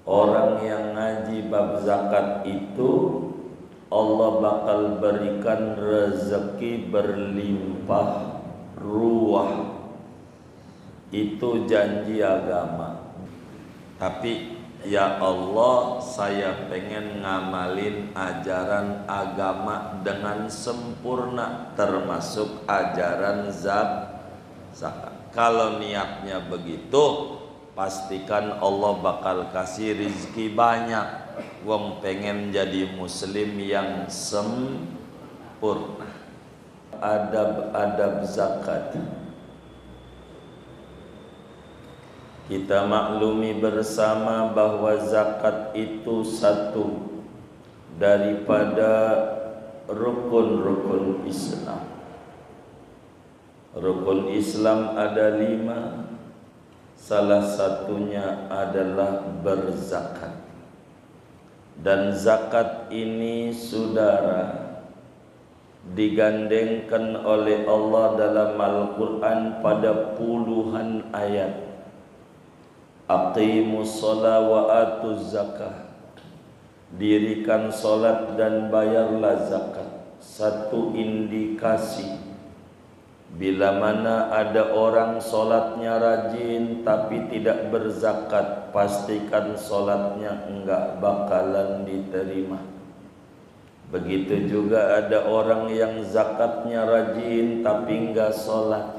orang yang ngaji bab zakat itu Allah bakal berikan rezeki berlimpah ruah. Itu janji agama. Tapi ya Allah, saya pengen ngamalin ajaran agama dengan sempurna, termasuk ajaran zakat. Kalau niatnya begitu, pastikan Allah bakal kasih rizki banyak. Wong pengen jadi muslim yang sempurna. Adab-adab zakat. Kita maklumi bersama bahwa zakat itu satu daripada rukun-rukun Islam. Rukun Islam ada 5. Salah satunya adalah berzakat. Dan zakat ini, saudara, digandengkan oleh Allah dalam Al-Quran pada puluhan ayat. Aqimus sholat wa atuz zakah. Dirikan solat dan bayarlah zakat. Satu indikasi bila mana ada orang solatnya rajin tapi tidak berzakat, pastikan solatnya enggak bakalan diterima. Begitu juga ada orang yang zakatnya rajin tapi enggak solat,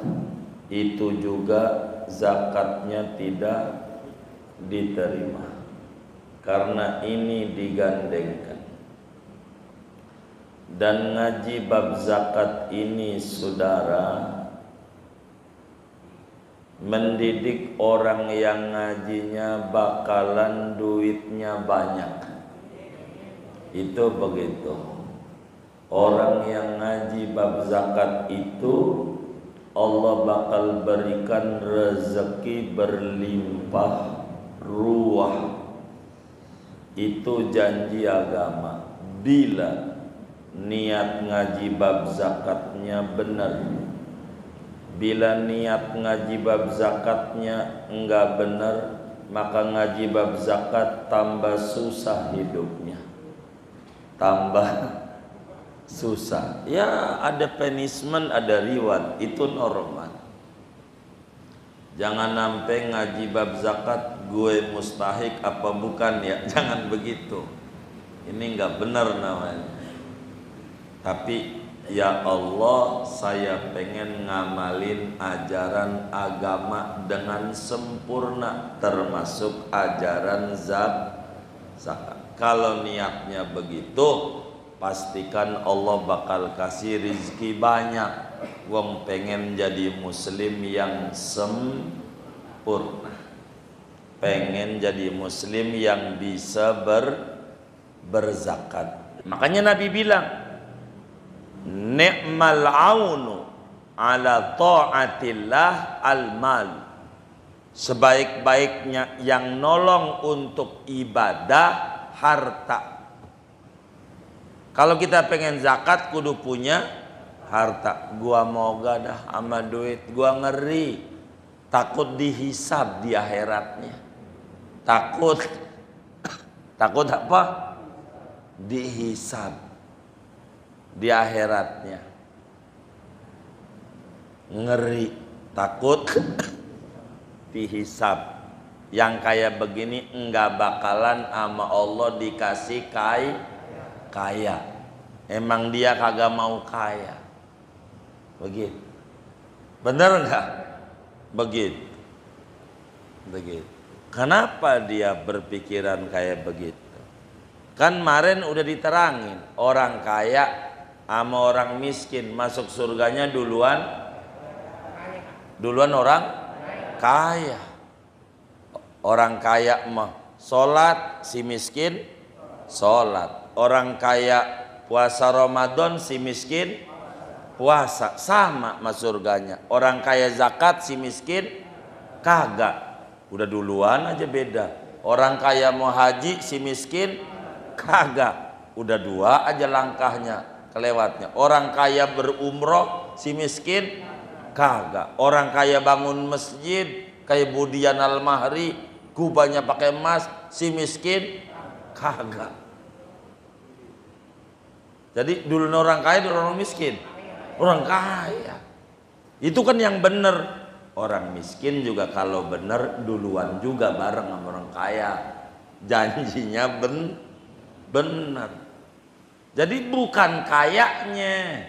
itu juga zakatnya tidak diterima. Karena ini digandengkan. Dan ngaji bab zakat ini, saudara, mendidik orang yang ngajinya bakalan duitnya banyak. Itu begitu. Orang yang ngaji bab zakat itu Allah bakal berikan rezeki berlimpah ruah. Itu janji agama. Bila niat ngaji bab zakatnya benar. Bila niat ngaji bab zakatnya enggak benar, maka ngaji bab zakat tambah susah hidupnya. Tambah susah. Ya, ada punishment, ada reward, itu normal. Jangan sampai ngaji bab zakat gue mustahik apa bukan ya. Jangan begitu. Ini enggak benar namanya. Tapi ya Allah, saya pengen ngamalin ajaran agama dengan sempurna, termasuk ajaran zakat. Kalau niatnya begitu, pastikan Allah bakal kasih rizki banyak. Wong pengen jadi muslim yang sempurna, pengen jadi muslim yang bisa berzakat. Makanya Nabi bilang, ni'mal aunu ala ta'atillah al-mal. Sebaik-baiknya yang nolong untuk ibadah, harta. Kalau kita pengen zakat kudu punya harta. Gua moga dah sama duit, gua ngeri takut dihisab di akhiratnya. Takut apa? Dihisab di akhiratnya. Ngeri, takut dihisab. Yang kayak begini enggak bakalan sama Allah dikasih kaya. Emang dia kagak mau kaya. Begitu. Bener enggak? Begitu. Kenapa dia berpikiran kayak begitu? Kan kemarin udah diterangin, orang kaya sama orang miskin masuk surganya duluan orang kaya. Orang kaya mah sholat, si miskin sholat. Orang kaya puasa Ramadan, si miskin puasa. Sama masuk surganya. Orang kaya zakat, si miskin kagak. Udah duluan aja beda. Orang kaya mau haji, si miskin kagak. Udah 2 aja langkahnya kelewatnya. Orang kaya berumroh, si miskin kagak. Orang kaya bangun masjid kayak Budian Al-Mahri, kubahnya pakai emas, si miskin kagak. Jadi dulu orang kaya, dulu orang miskin. Orang kaya. Itu kan yang benar. Orang miskin juga kalau benar duluan juga bareng sama orang kaya. Janjinya benar. Jadi bukan kayaknya,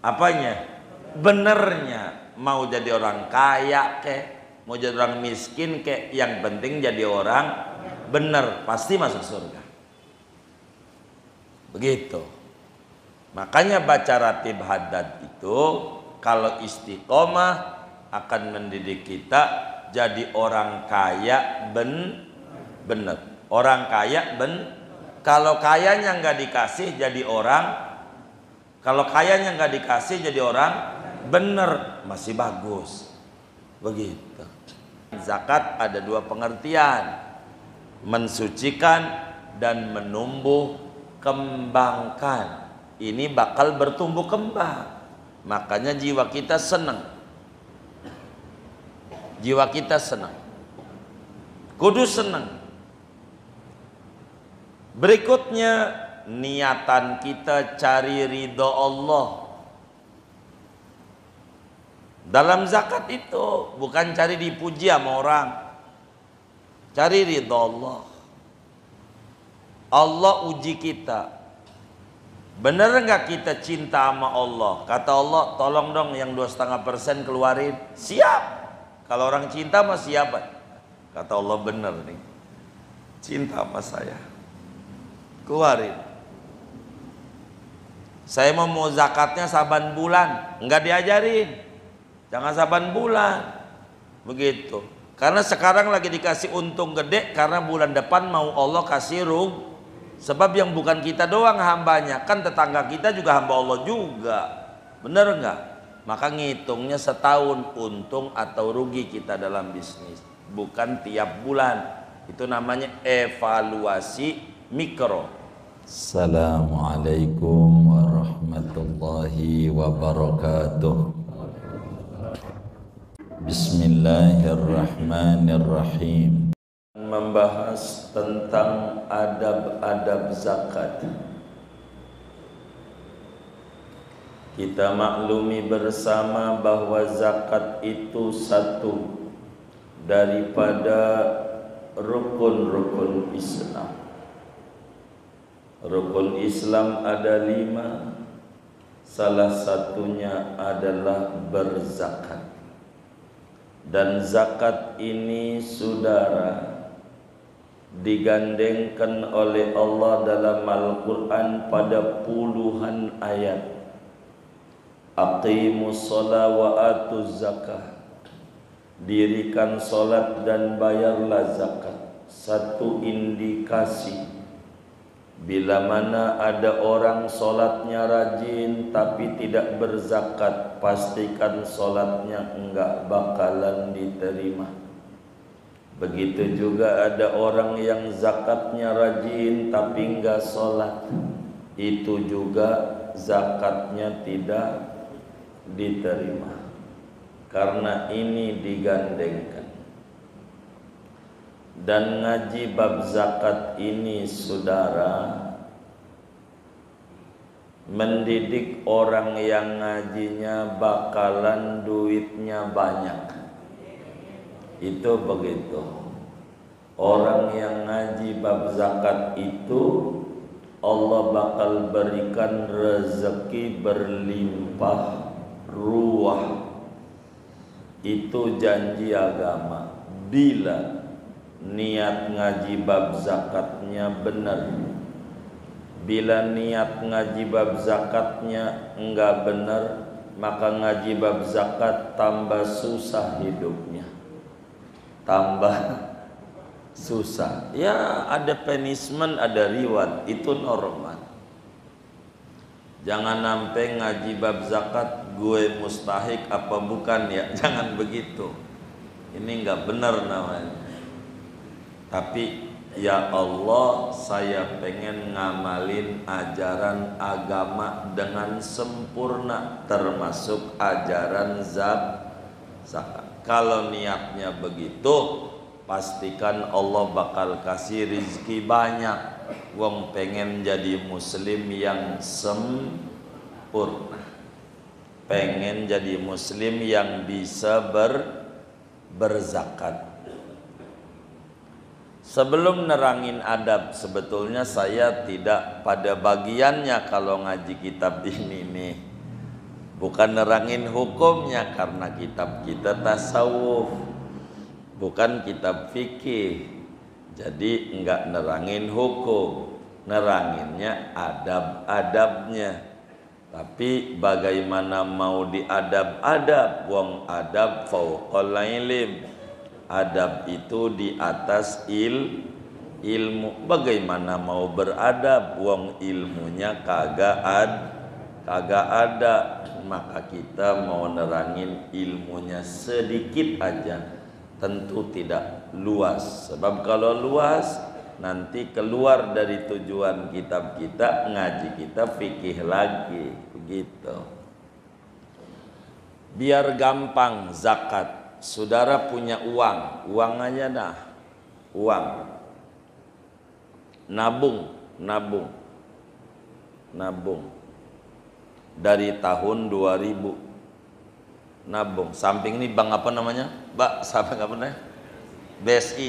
apanya? Benernya. Mau jadi orang kaya kek, mau jadi orang miskin kek, yang penting jadi orang bener, pasti masuk surga. Begitu. Makanya baca ratib haddad itu kalau istiqomah akan mendidik kita jadi orang kaya bener. Orang kaya kalau kayanya nggak dikasih jadi orang, kalau kayanya nggak dikasih jadi orang bener, masih bagus. Begitu. Zakat ada dua pengertian, mensucikan dan menumbuh kembangkan. Ini bakal bertumbuh kembang, makanya jiwa kita senang. Jiwa kita senang, kudu senang. Berikutnya, niatan kita cari ridho Allah. Dalam zakat itu bukan cari dipuji sama orang, cari ridho Allah. Allah uji kita. Bener nggak kita cinta sama Allah? Kata Allah, tolong dong yang 2,5% keluarin. Siap. Kalau orang cinta mah siapa? Kata Allah, bener nih, cinta sama saya, keluarin. Saya mau zakatnya saban bulan, nggak diajarin. Jangan saban bulan. Begitu. Karena sekarang lagi dikasih untung gede, karena bulan depan mau Allah kasih rugi. Sebab yang bukan kita doang hambanya, kan tetangga kita juga hamba Allah juga. Bener nggak? Maka ngitungnya setahun untung atau rugi kita dalam bisnis, bukan tiap bulan. Itu namanya evaluasi mikro. Assalamualaikum warahmatullahi wabarakatuh. Bismillahirrahmanirrahim. Membahas tentang adab-adab zakat. Kita maklumi bersama bahwa zakat itu satu daripada rukun-rukun Islam. Rukun Islam ada 5. Salah satunya adalah berzakat. Dan zakat ini, saudara, digandengkan oleh Allah dalam Al-Quran pada puluhan ayat. Aqimus sholat wa atuz zakah. Dirikan solat dan bayarlah zakat. Satu indikasi bila mana ada orang solatnya rajin tapi tidak berzakat, pastikan solatnya enggak bakalan diterima. Begitu juga ada orang yang zakatnya rajin tapi enggak sholat, itu juga zakatnya tidak diterima. Karena ini digandengkan. Dan ngaji bab zakat ini, saudara, mendidik orang yang ngajinya bakalan duitnya banyak. Itu begitu. Orang yang ngaji bab zakat itu Allah bakal berikan rezeki berlimpah ruah. Itu janji agama. Bila niat ngaji bab zakatnya benar. Bila niat ngaji bab zakatnya enggak benar, maka ngaji bab zakat tambah susah hidupnya. Tambah susah. Ya, ada punishment, ada reward, itu normal. Jangan sampai ngaji bab zakat gue mustahik apa bukan ya, jangan begitu. Ini enggak benar namanya. Tapi ya Allah, saya pengen ngamalin ajaran agama dengan sempurna, termasuk ajaran zakat. Kalau niatnya begitu, pastikan Allah bakal kasih rizki banyak. Wong pengen jadi muslim yang sempurna, pengen jadi muslim yang bisa berzakat. Sebelum nerangin adab, sebetulnya saya tidak pada bagiannya kalau ngaji kitab ini nih. Bukan nerangin hukumnya karena kitab kita tasawuf, bukan kitab fikih. Jadi enggak nerangin hukum, neranginnya adab-adabnya. Tapi bagaimana mau diadab-adab? Wong adab fauqal ilm. Adab itu di atas ilmu. Bagaimana mau beradab? Wong ilmunya kagak ada. Maka kita mau nerangin ilmunya sedikit aja, tentu tidak luas. Sebab kalau luas nanti keluar dari tujuan kitab kita, ngaji kita fikih lagi, begitu. Biar gampang zakat. Saudara punya uang aja dah, uang. Nabung. Dari tahun 2000 nabung. Samping ini bank apa namanya? Mbak, samping apa namanya? BSI,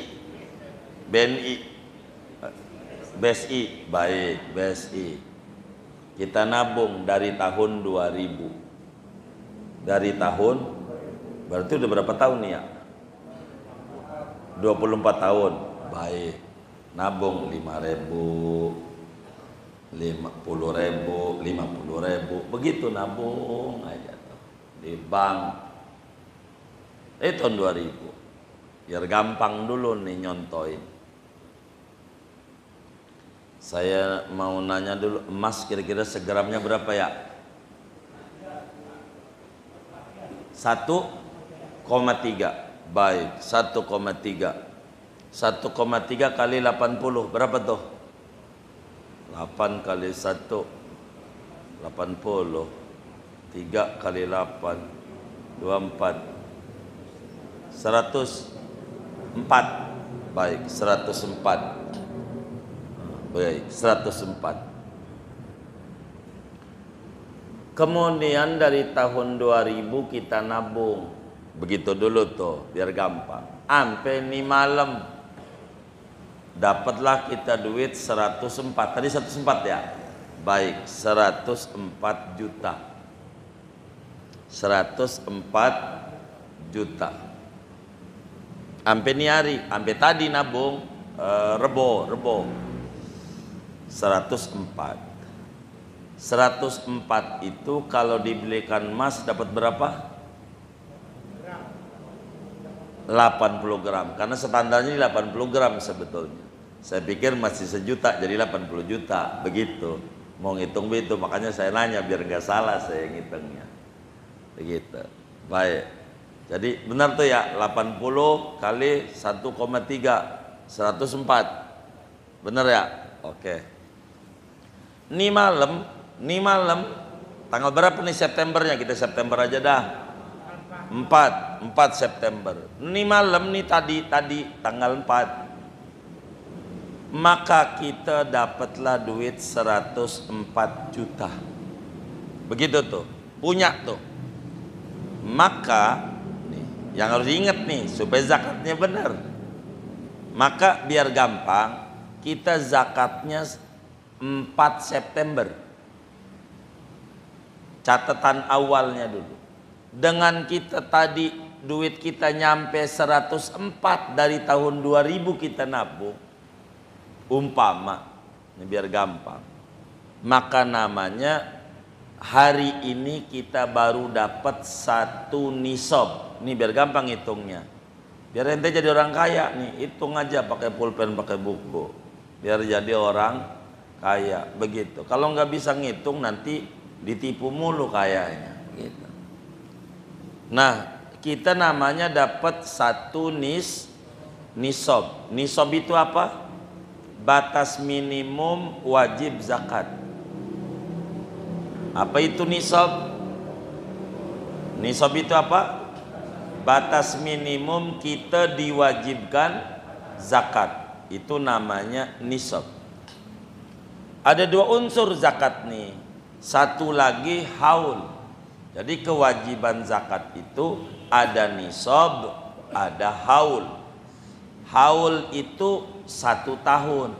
baik, BSI. Kita nabung dari tahun 2000. Dari tahun, berarti udah berapa tahun nih ya? 24 tahun. Baik. Nabung 5.000, 50.000, 50.000, begitu nabung aja tuh di bank. Tahun 2000. Biar gampang dulu nih nyontoin. Saya mau nanya dulu, emas kira-kira segramnya berapa ya? 1,3. Baik, 1,3. 1,3 kali 80 berapa tuh? 8 kali 1 80, 3 kali 8 24, 104. Baik, 104. Baik, 104. Kemudian dari tahun 2000 kita nabung. Begitu dulu tuh, biar gampang. Sampai nih malam dapatlah kita duit 104. Tadi 104 ya? Baik, 104 juta. 104 juta. Sampai nih hari, sampai tadi nabung rebo 104. 104 itu kalau dibelikan emas dapat berapa? 80 gram. Karena standarnya 80 gram sebetulnya. Saya pikir masih sejuta jadi 80 juta. Begitu. Mau ngitung begitu. Makanya saya nanya biar nggak salah saya ngitungnya. Begitu. Baik. Jadi benar tuh ya, 80 kali 1,3 104. Benar ya? Oke. Ini malam tanggal berapa nih Septembernya? Kita September aja dah. 4 September. Ini malam nih tadi tanggal 4. Maka kita dapatlah duit 104 juta. Begitu tuh. Punya tuh. Maka nih, yang harus diingat nih supaya zakatnya benar. Maka biar gampang, kita zakatnya 4 September. Catatan awalnya dulu. Dengan kita tadi duit kita nyampe 104 dari tahun 2000 kita nabung. Umpama, ini biar gampang. Maka namanya hari ini kita baru dapat 1 nisab. Ini biar gampang hitungnya. Biar ente jadi orang kaya nih, hitung aja pakai pulpen, pakai buku. Biar jadi orang kaya, begitu. Kalau nggak bisa ngitung nanti ditipu mulu kayaknya gitu. Nah, kita namanya dapat 1 nisab. Nisab itu apa? Batas minimum wajib zakat. Apa itu nisab? Nisab itu apa? batas minimum kita diwajibkan zakat. Itu namanya nisab. Ada dua unsur zakat nih. Satu lagi haul. Jadi kewajiban zakat itu ada nisab, ada haul. Haul itu 1 tahun.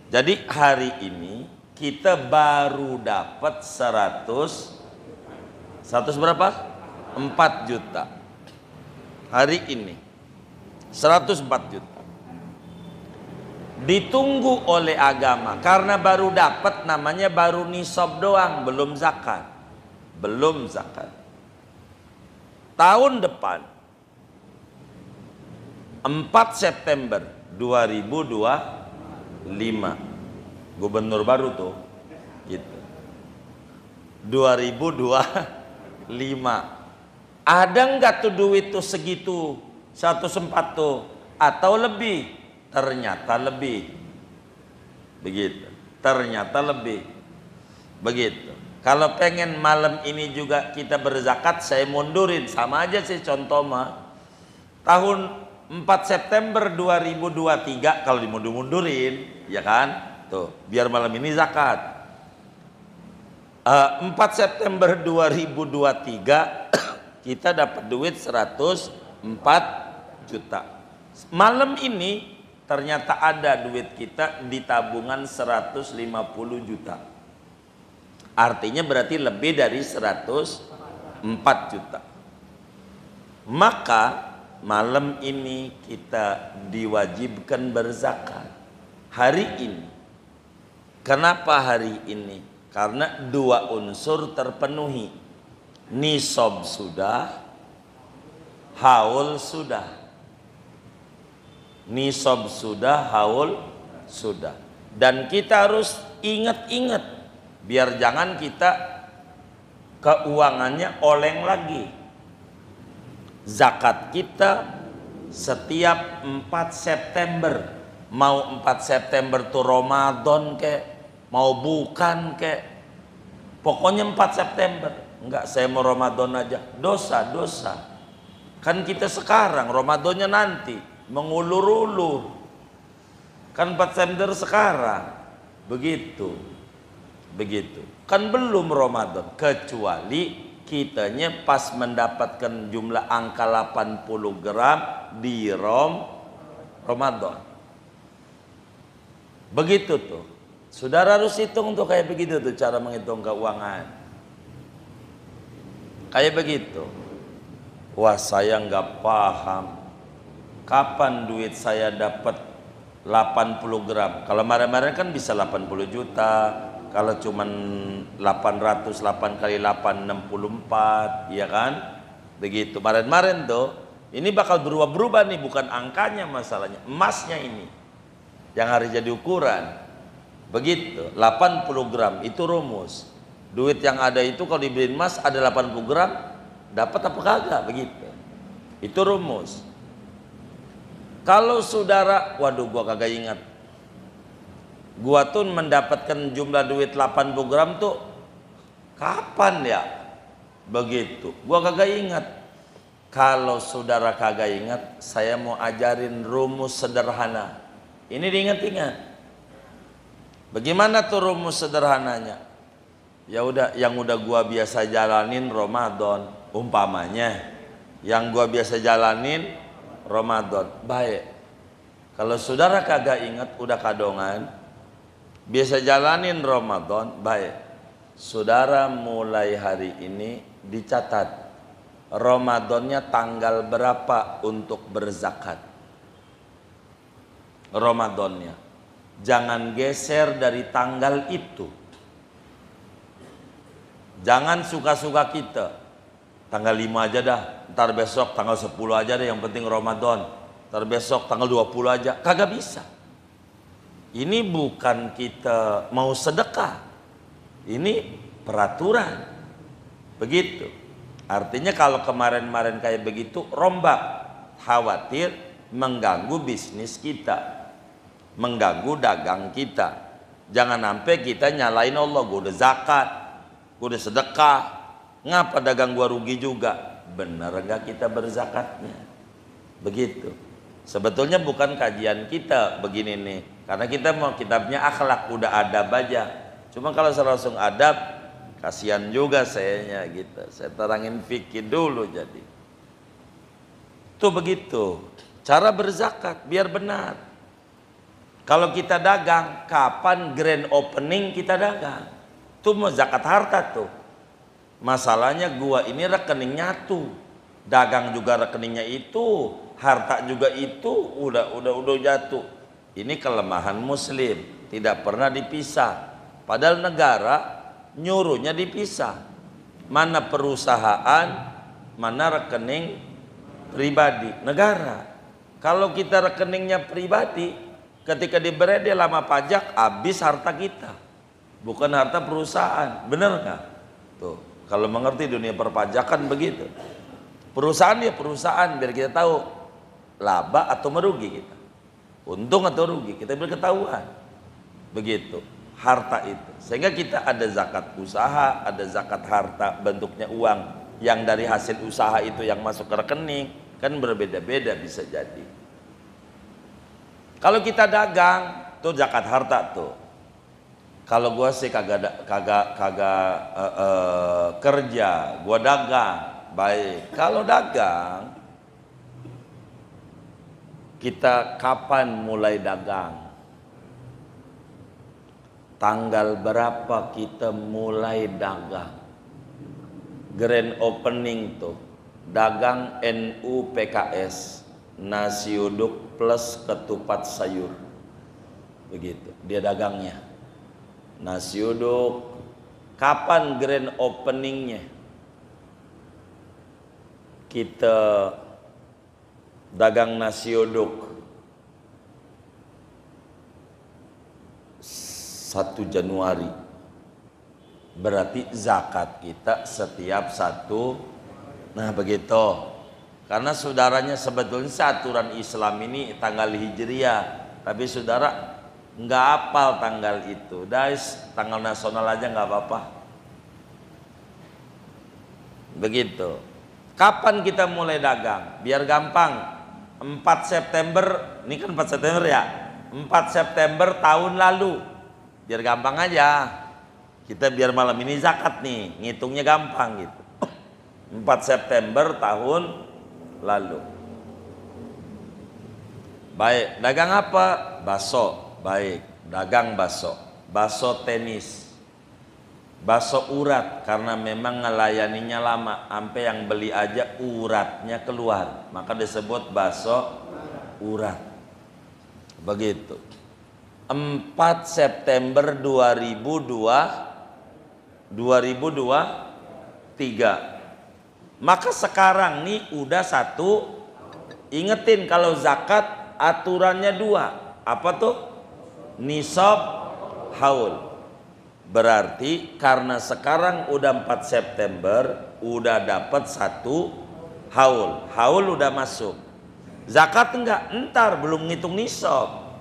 Jadi hari ini kita baru dapat 100 berapa? 4 juta. Hari ini 104 juta. Ditunggu oleh agama karena baru dapat, namanya baru nisab doang, belum zakat. Belum zakat. Tahun depan 4 September 2025 gubernur baru tuh gitu. 2025 ada nggak tuh duit tuh segitu 104 tuh atau lebih? Ternyata lebih. Begitu. Ternyata lebih. Begitu. Kalau pengen malam ini juga kita berzakat, saya mundurin, sama aja sih contoh mah. Tahun 4 September 2023 kalau dimundur-mundurin, ya kan? Tuh, biar malam ini zakat. 4 September 2023 kita dapat duit 104 juta. Malam ini ternyata ada duit kita di tabungan 150 juta. Artinya berarti lebih dari 104 juta. Maka malam ini kita diwajibkan berzakat. Hari ini. Kenapa hari ini? Karena dua unsur terpenuhi. Nisab sudah, haul sudah. Nisab sudah, haul sudah. Dan kita harus ingat-ingat biar jangan kita keuangannya oleng lagi. Zakat kita setiap 4 September, mau 4 September tuh Ramadan kek, mau bukan kek, pokoknya 4 September. Enggak, saya mau Ramadan aja. Dosa. Kan kita sekarang, Ramadannya nanti, mengulur-ulur. Kan 4 September sekarang. Begitu. Kan belum Ramadan, kecuali kitanya pas mendapatkan jumlah angka 80 gram di Ramadan. Begitu tuh. Saudara harus hitung tuh kayak begitu tuh cara menghitung keuangan. Kayak begitu. Wah, saya nggak paham. Kapan duit saya dapat 80 gram? Kalau kemarin-kemarin kan bisa 80 juta. Kalau cuman 800, 8 kali 8, 64, ya kan? Begitu. Kemarin-kemarin tuh, ini bakal berubah-berubah nih, bukan angkanya masalahnya, emasnya ini yang harus jadi ukuran. Begitu, 80 gram itu rumus. Duit yang ada itu kalau dibeliin emas ada 80 gram, dapat apa kagak? Begitu. Itu rumus. Kalau saudara, waduh gua kagak ingat. Gua tuh mendapatkan jumlah duit 80 gram tuh kapan ya? Begitu. Gua kagak ingat. Kalau saudara kagak ingat, saya mau ajarin rumus sederhana. Ini diingat-ingat. Bagaimana tuh rumus sederhananya? Ya udah, yang udah gua biasa jalanin Ramadan, umpamanya. Yang gua biasa jalanin Ramadan, baik. Kalau saudara kagak ingat, udah kadongan, biasa jalanin Ramadan, baik. Saudara mulai hari ini dicatat Ramadannya tanggal berapa untuk berzakat. Ramadannya jangan geser dari tanggal itu. Jangan suka-suka kita, tanggal 5 aja dah, ntar besok tanggal 10 aja deh, yang penting Ramadan. Ntar besok tanggal 20 aja, kagak bisa. Ini bukan kita mau sedekah, ini peraturan. Begitu. Artinya kalau kemarin-kemarin kayak begitu, rombak, khawatir mengganggu bisnis kita, mengganggu dagang kita. Jangan sampai kita nyalain Allah, gue udah zakat, gue udah sedekah, ngapa dagang gua rugi juga? benar enggak kita berzakatnya. Begitu. Sebetulnya bukan kajian kita begini nih, karena kita mau kitabnya akhlak, udah adab aja. Cuma kalau saya langsung adab, kasihan juga sayanya gitu. Saya terangin fikih dulu jadi. Tuh begitu. Cara berzakat biar benar. Kalau kita dagang, kapan grand opening kita dagang? Tuh mau zakat harta tuh. Masalahnya gua ini rekening nyatu. Dagang juga rekeningnya itu, harta juga itu, udah jatuh. Ini kelemahan muslim, tidak pernah dipisah. Padahal negara nyuruhnya dipisah. Mana perusahaan, mana rekening pribadi negara. Kalau kita rekeningnya pribadi, ketika diberi dia lama pajak, habis harta kita, bukan harta perusahaan. Benar nggak? Tuh, kalau mengerti dunia perpajakan begitu. Perusahaan ya perusahaan, biar kita tahu laba atau merugi kita, untung atau rugi, kita biar ketahuan. Begitu harta itu, sehingga kita ada zakat usaha, ada zakat harta bentuknya uang yang dari hasil usaha itu yang masuk ke rekening, kan berbeda-beda bisa jadi. Kalau kita dagang tuh zakat harta tuh. Kalau gua sih kagak kerja, gua dagang. Baik, kalau dagang, kita kapan mulai dagang? Tanggal berapa kita mulai dagang? Grand opening tuh, dagang NU PKS, nasi uduk plus ketupat sayur. Begitu, dia dagangnya. Nasi uduk, kapan grand openingnya? Kita dagang nasi uduk 1 Januari, berarti zakat kita setiap 1. Nah begitu. Karena saudaranya sebetulnya aturan Islam ini tanggal hijriah, tapi saudara nggak hafal tanggal itu. Tanggal nasional aja nggak apa-apa. Begitu. Kapan kita mulai dagang? Biar gampang. 4 September, ini kan 4 September ya. 4 September tahun lalu. Biar gampang aja. Kita biar malam ini zakat nih, ngitungnya gampang gitu. 4 September tahun lalu. Baik, dagang apa? Baso. Baik, dagang baso. Baso tenis. Baso urat, karena memang ngelayaninya lama, sampai yang beli aja uratnya keluar, maka disebut baso urat. Begitu. 4 September 2023. Maka sekarang nih udah 1. Ingetin kalau zakat aturannya 2. Apa tuh? Nisab, haul. Berarti karena sekarang udah 4 September, udah dapat 1 haul. Haul udah masuk. Zakat enggak, entar belum ngitung nisab.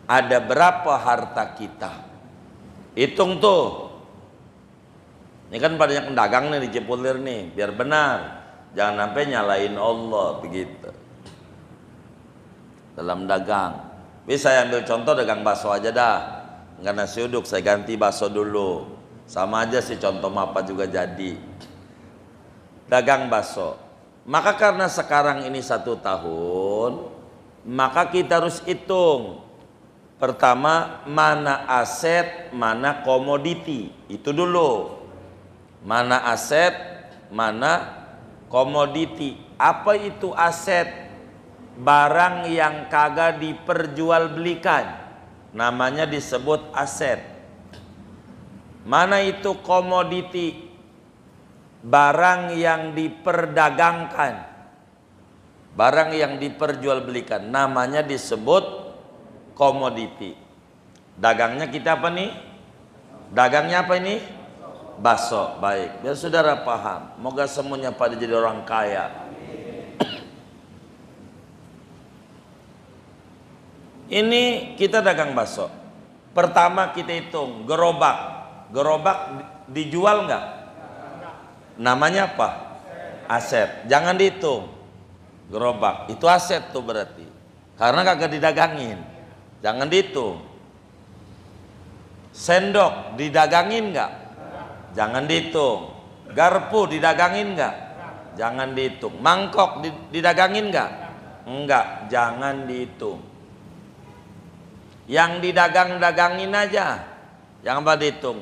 Ada berapa harta kita? Hitung tuh. Ini kan banyak dagang nih di Cipulir nih, biar benar. Jangan sampai nyalain Allah begitu. Dalam dagang. Bisa saya ambil contoh dagang bakso aja dah. Enggak nasi uduk, saya ganti bakso dulu. Sama aja sih contoh apa juga jadi. Dagang bakso. Maka karena sekarang ini 1 tahun, maka kita harus hitung. Pertama, mana aset, mana komoditi. Itu dulu. Mana aset, mana komoditi. Apa itu aset? Barang yang kagak diperjualbelikan, namanya disebut aset. Mana itu komoditi? Barang yang diperdagangkan, barang yang diperjualbelikan, namanya disebut komoditi. Dagangnya kita apa nih? Dagangnya apa ini? Bakso. Baik, biar saudara paham. Moga semuanya pada jadi orang kaya. Ini kita dagang bakso. Pertama kita hitung gerobak. Gerobak dijual nggak? Namanya apa? Aset, jangan dihitung. Gerobak itu aset tuh berarti, karena kagak didagangin, jangan dihitung. Sendok didagangin nggak? Jangan dihitung. Garpu didagangin nggak? Jangan dihitung. Mangkok didagangin nggak? Enggak, jangan dihitung. Yang didagang-dagangin aja, jangan pada dihitung.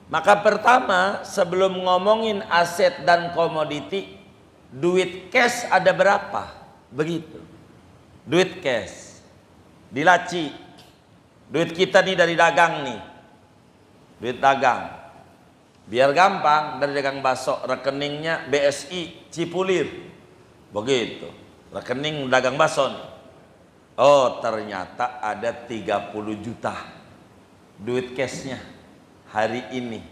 Maka pertama, sebelum ngomongin aset dan komoditi, duit cash ada berapa? Begitu. Duit cash di laci. Duit kita nih dari dagang nih. Duit dagang. Biar gampang, dari dagang bakso rekeningnya BSI Cipulir. Begitu. Rekening dagang bakso nih. Oh, ternyata ada 30 juta duit cashnya hari ini.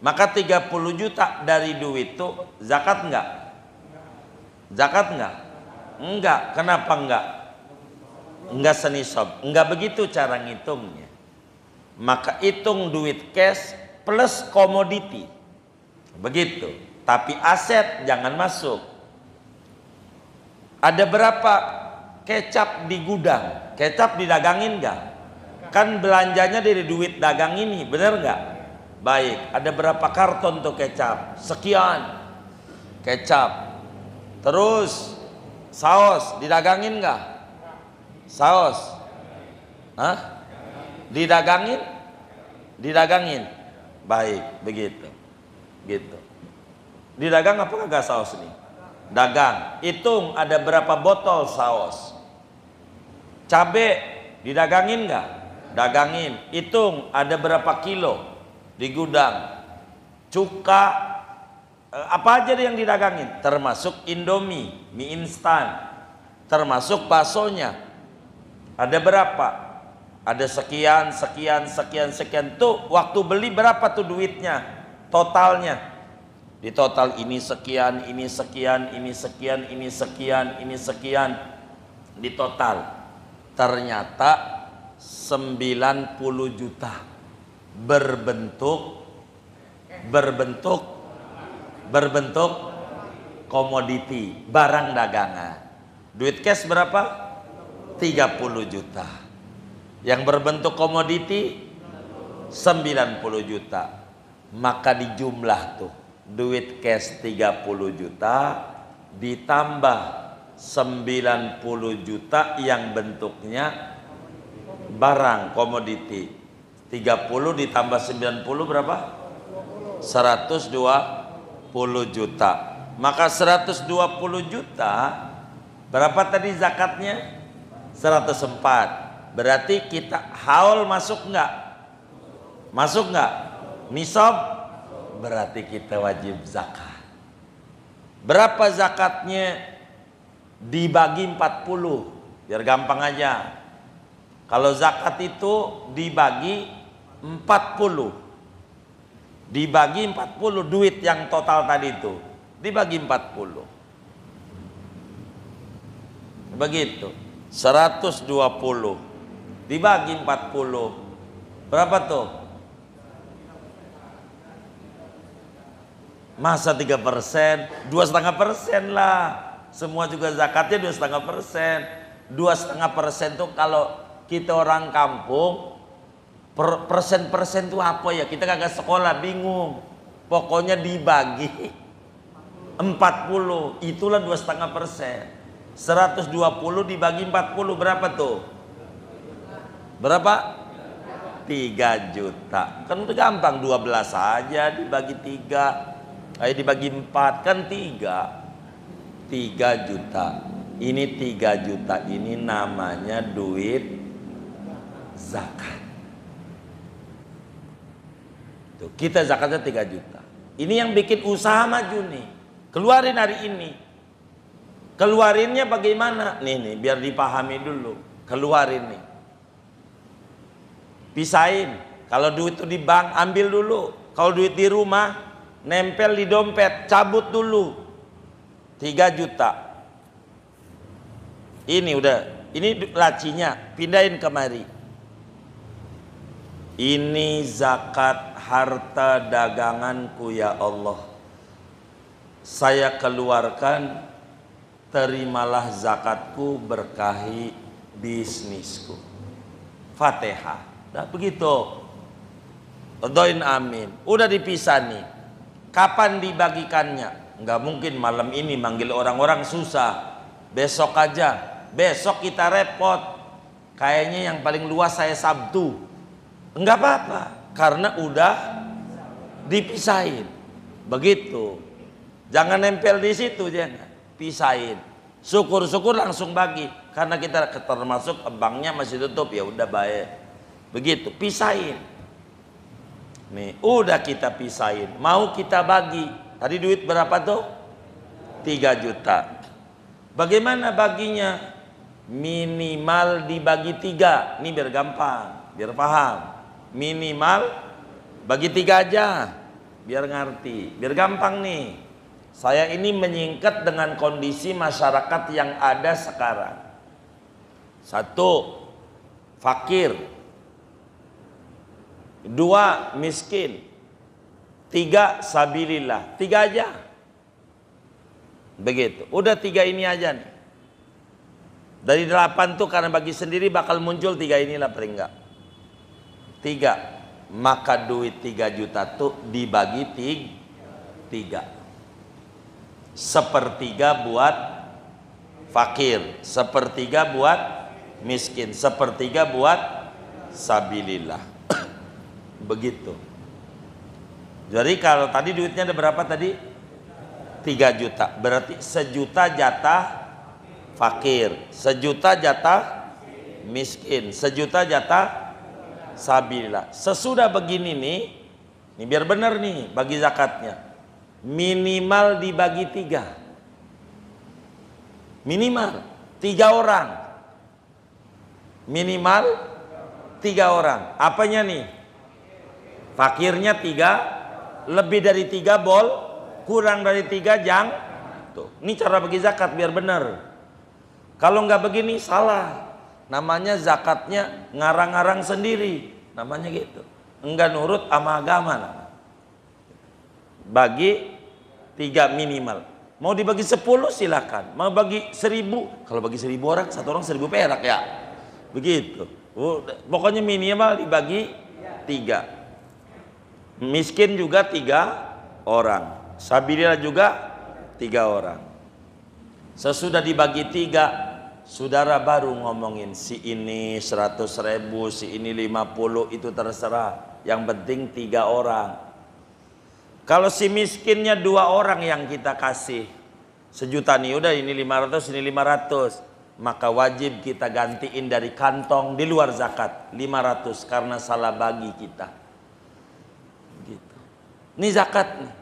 Maka 30 juta dari duit itu zakat enggak? Zakat enggak? Enggak. Kenapa enggak? Enggak senisab. Enggak begitu cara ngitungnya. Maka hitung duit cash plus komoditi. Begitu. Tapi aset jangan masuk. Ada berapa kecap di gudang? Kecap didagangin enggak? Kan belanjanya dari duit dagang ini, bener enggak? Baik, ada berapa karton tuh kecap? Sekian kecap. Terus saus didagangin enggak? Saus? Hah? Didagangin? Didagangin. Baik, begitu. Gitu. Didagang apa kagak saus nih? Dagang. Hitung ada berapa botol saus. Cabe didagangin enggak? Dagangin. Hitung ada berapa kilo di gudang. Cuka apa aja yang didagangin, termasuk Indomie, mie instan, termasuk baksonya. Ada berapa? Ada sekian, sekian, sekian, sekian. Tuh waktu beli berapa tuh duitnya? Totalnya. Di total ini sekian, ini sekian, ini sekian, ini sekian, ini sekian. Di total ternyata 90 juta berbentuk komoditi, barang dagangan. Duit cash berapa? 30 juta. Yang berbentuk komoditi 90 juta. Maka dijumlah tuh duit cash 30 juta ditambah 90 juta yang bentuknya barang komoditi. 30 ditambah 90 berapa? 120 juta. Maka 120 juta berapa tadi zakatnya? 104. Berarti kita haul masuk enggak? Masuk enggak? Nisab berarti kita wajib zakat. Berapa zakatnya? Dibagi 40. Biar gampang aja. Kalau zakat itu dibagi 40. Dibagi 40 duit yang total tadi itu. Dibagi 40. Begitu. 120 dibagi 40. Berapa tuh? Masa 3%? 2,5% lah. Semua juga zakatnya 2,5%. 2,5% tuh kalau kita orang kampung, persen-persen tuh apa ya? Kita kagak sekolah, bingung. Pokoknya dibagi 40, itulah 2,5%. 120 dibagi 40 berapa tuh? Berapa? 3 juta. Kan udah gampang, 12 aja dibagi 3. Ayo dibagi 4 kan 3 juta. Ini 3 juta ini namanya duit zakat. Tuh, kita zakatnya 3 juta. Ini yang bikin usaha maju nih. Keluarin hari ini. Keluarinnya bagaimana? Nih biar dipahami dulu. Keluarin nih. Pisahin. Kalau duit itu di bank ambil dulu. Kalau duit di rumah nempel di dompet, cabut dulu. 3 juta. Ini udah, ini lacinya, pindahin kemari. Ini zakat harta daganganku ya Allah. saya keluarkan, terimalah zakatku, berkahi bisnisku. Fatihah. Nah begitu. Doain amin. Udah dipisah nih. Kapan dibagikannya? Nggak mungkin malam ini manggil orang-orang, susah. Besok aja. Besok kita repot. Kayaknya yang paling luas saya Sabtu. Enggak apa-apa. Karena udah dipisahin. Begitu. Jangan nempel di situ, jangan. Pisahin. Syukur-syukur langsung bagi. Karena kita termasuk banknya masih tutup, ya udah baik. Begitu, pisahin. Nih, udah kita pisahin. Mau kita bagi. Tadi duit berapa tuh? 3 juta. Bagaimana baginya? Minimal dibagi 3. Ini biar gampang, biar paham. Minimal bagi 3 aja. Biar ngerti, biar gampang nih. Saya ini menyingkat dengan kondisi masyarakat yang ada sekarang. 1, fakir. 2, miskin. 3, sabilillah. 3 aja. Begitu. Udah 3 ini aja nih. Dari 8 tuh karena bagi sendiri bakal muncul 3 inilah paling enggak. 3. Maka duit 3 juta tuh dibagi 3. 1/3 buat fakir, 1/3 buat miskin, 1/3 buat sabilillah. Begitu. Jadi kalau tadi duitnya ada berapa tadi? 3 juta. Berarti 1 juta jatah fakir, 1 juta jatah miskin, 1 juta jatah sabilillah. Sesudah begini nih, ini biar benar nih bagi zakatnya. Minimal dibagi 3. Minimal 3 orang. Minimal 3 orang. Apanya nih? Fakirnya 3, lebih dari 3 bol, kurang dari 3 jang. Tuh, ini cara bagi zakat biar benar. Kalau nggak begini salah. Namanya zakatnya ngarang-ngarang sendiri. Namanya gitu. Enggak nurut sama agama. Bagi 3 minimal. Mau dibagi 10 silakan. Mau bagi 1000. Kalau bagi 1000 orang, 1 orang 1000 perak ya. Begitu. Pokoknya minimal dibagi 3. Miskin juga 3 orang. Sabilillah juga 3 orang. Sesudah dibagi 3, saudara baru ngomongin si ini 100.000, si ini 50, itu terserah. Yang penting 3 orang. Kalau si miskinnya 2 orang yang kita kasih 1 juta nih, udah ini 500, ini 500, maka wajib kita gantiin dari kantong di luar zakat 500 karena salah bagi kita. Gitu. Ini zakat nih,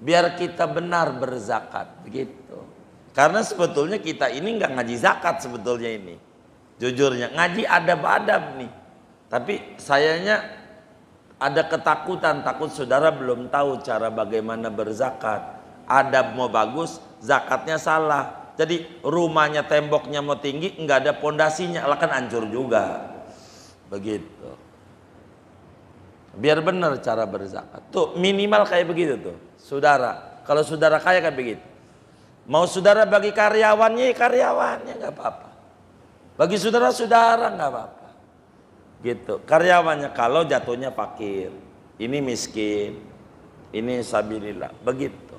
biar kita benar berzakat, begitu. Karena sebetulnya kita ini nggak ngaji zakat sebetulnya ini, jujurnya ngaji adab-adab nih. Tapi sayanya ada ketakutan, takut saudara belum tahu cara bagaimana berzakat. Adab mau bagus, zakatnya salah. Jadi rumahnya temboknya mau tinggi, nggak ada pondasinya, lah kan hancur juga. Begitu. Biar benar cara berzakat. Tuh minimal kayak begitu tuh, saudara. Kalau saudara kaya kayak begitu. Mau saudara bagi karyawannya, karyawannya nggak apa-apa. Bagi saudara-saudara nggak apa-apa. Gitu. Karyawannya kalau jatuhnya fakir, ini miskin, ini sabilillah. Begitu.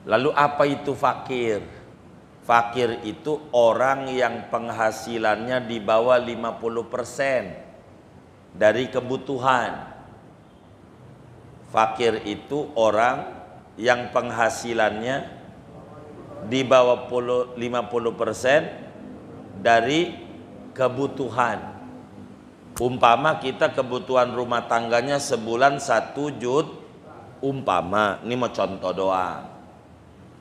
Lalu apa itu fakir? Fakir itu orang yang penghasilannya di bawah 50% dari kebutuhan. Fakir itu orang yang penghasilannya di bawah 50% dari kebutuhan. Umpama kita kebutuhan rumah tangganya sebulan 1 juta, umpama, ini mau contoh doang.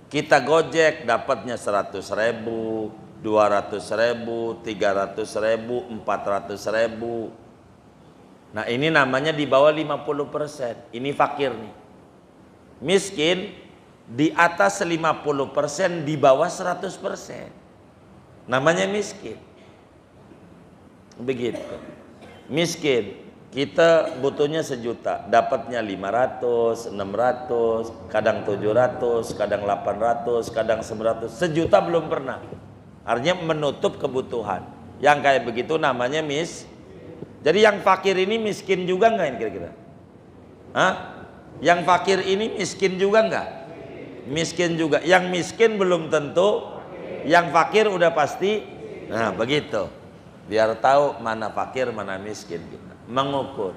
Kita gojek dapatnya 100.000, 200.000, 300.000, 400.000. Nah ini namanya di bawah 50%. Ini fakir nih. Miskin di atas 50%, di bawah 100%. Namanya miskin. Begitu. Miskin. Kita butuhnya 1 juta, dapatnya 500, 600, kadang 700, kadang 800, kadang 900, 1 juta belum pernah. Artinya menutup kebutuhan. Yang kayak begitu namanya Jadi yang fakir ini miskin juga enggak ini kira-kira? Hah? Yang fakir ini miskin juga enggak? Miskin juga. Yang miskin belum tentu, yang fakir udah pasti. Nah, begitu. Biar tahu mana fakir, mana miskin kita. Mengukur.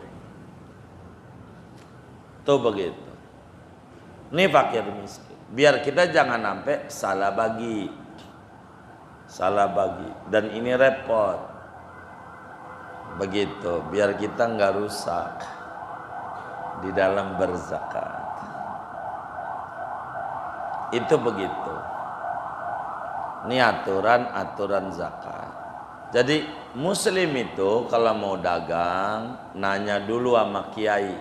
Tuh begitu. Ini fakir miskin. Biar kita jangan sampai salah bagi. Salah bagi. Dan ini repot. Begitu. Biar kita nggak rusak di dalam berzakat. Itu begitu. Ini aturan zakat. Jadi muslim itu kalau mau dagang nanya dulu sama kiai.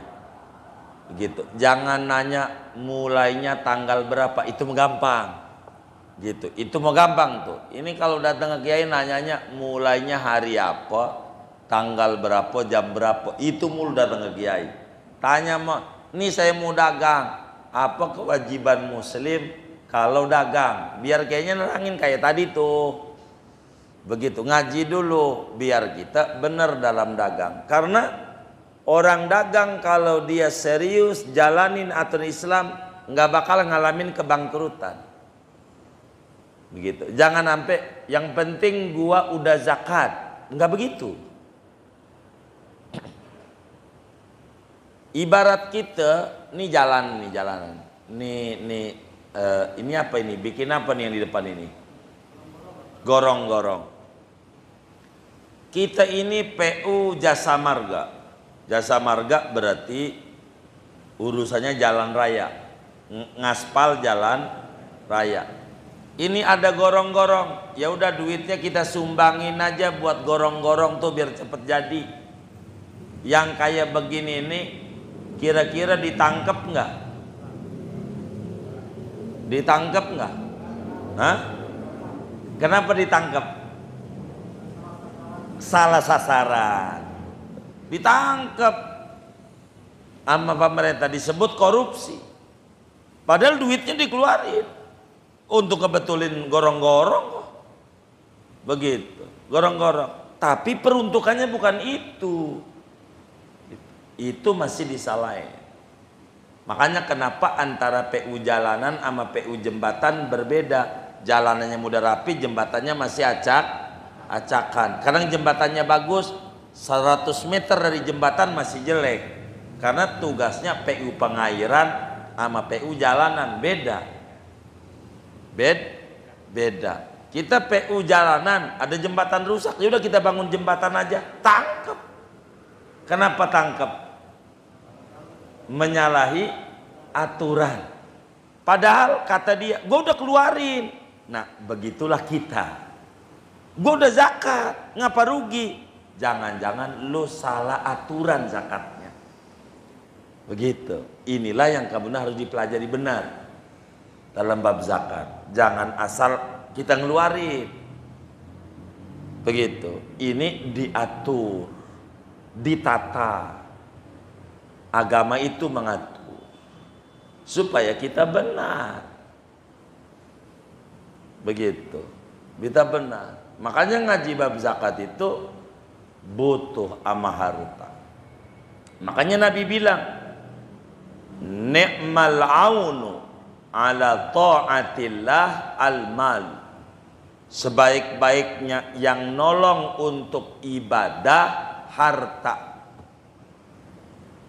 Gitu. Jangan nanya mulainya tanggal berapa, itu gampang. Gitu. Itu mau gampang tuh. Ini kalau datang ke kiai nanyanya mulainya hari apa, tanggal berapa, jam berapa, itu mulu datang ke kiai. Tanya mau, "Nih saya mau dagang. Apa kewajiban muslim kalau dagang?" Biar kayaknya nerangin kayak tadi tuh. Begitu, ngaji dulu biar kita benar dalam dagang. Karena orang dagang kalau dia serius jalanin aturan Islam nggak bakal ngalamin kebangkrutan. Begitu. Jangan sampai yang penting gua udah zakat, nggak begitu. Ibarat kita ini jalanan. Ini apa ini? Bikin apa nih yang di depan ini? Gorong-gorong. Kita ini PU Jasa Marga. Jasa Marga berarti urusannya jalan raya, ngaspal jalan raya. Ini ada gorong-gorong, ya udah duitnya kita sumbangin aja buat gorong-gorong tuh biar cepet jadi. Yang kayak begini ini kira-kira ditangkep nggak? Ditangkep nggak? Hah? Kenapa ditangkap? Salah sasaran. Ditangkap sama pemerintah, disebut korupsi. Padahal duitnya dikeluarin untuk kebetulin gorong-gorong. Begitu, gorong-gorong. Tapi peruntukannya bukan itu. Itu masih disalahin. Makanya kenapa antara PU jalanan sama PU jembatan berbeda. Jalanannya mudah rapi, jembatannya masih acakan. Kadang jembatannya bagus, 100 meter dari jembatan masih jelek. Karena tugasnya PU pengairan sama PU jalanan beda. Beda. Kita PU jalanan, ada jembatan rusak, ya udah kita bangun jembatan aja, tangkep. Kenapa tangkep? Menyalahi aturan. Padahal kata dia, gue udah keluarin. Nah, begitulah kita. Gue udah zakat, ngapa rugi? Jangan-jangan lu salah aturan zakatnya. Begitu. Inilah yang kamu harus dipelajari benar dalam bab zakat. Jangan asal kita ngeluarin. Begitu. Ini diatur, ditata. Agama itu mengatur supaya kita benar. Begitu. Kita benar. Makanya ngaji bab zakat itu butuh ama harta. Makanya Nabi bilang, ni'mal aunu ala ta'atillah al-mal. Sebaik-baiknya yang nolong untuk ibadah harta.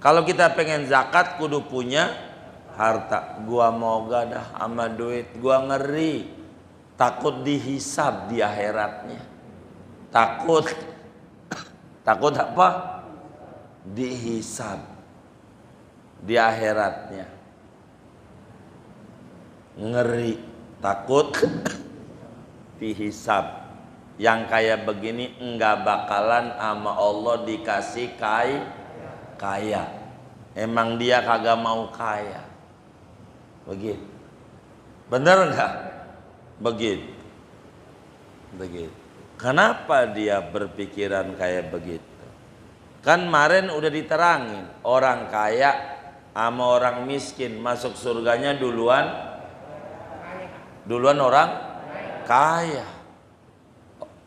Kalau kita pengen zakat kudu punya harta. Gua mau gak dah sama duit, gua ngeri. Takut dihisab di akhiratnya. Takut apa? Dihisab di akhiratnya. Ngeri, takut dihisab. Yang kayak begini enggak bakalan sama Allah dikasih kaya. Emang dia kagak mau kaya. Begitu. Bener enggak? Begitu. Kenapa dia berpikiran kayak begitu? Kan kemarin udah diterangin, orang kaya sama orang miskin masuk surganya duluan orang kaya.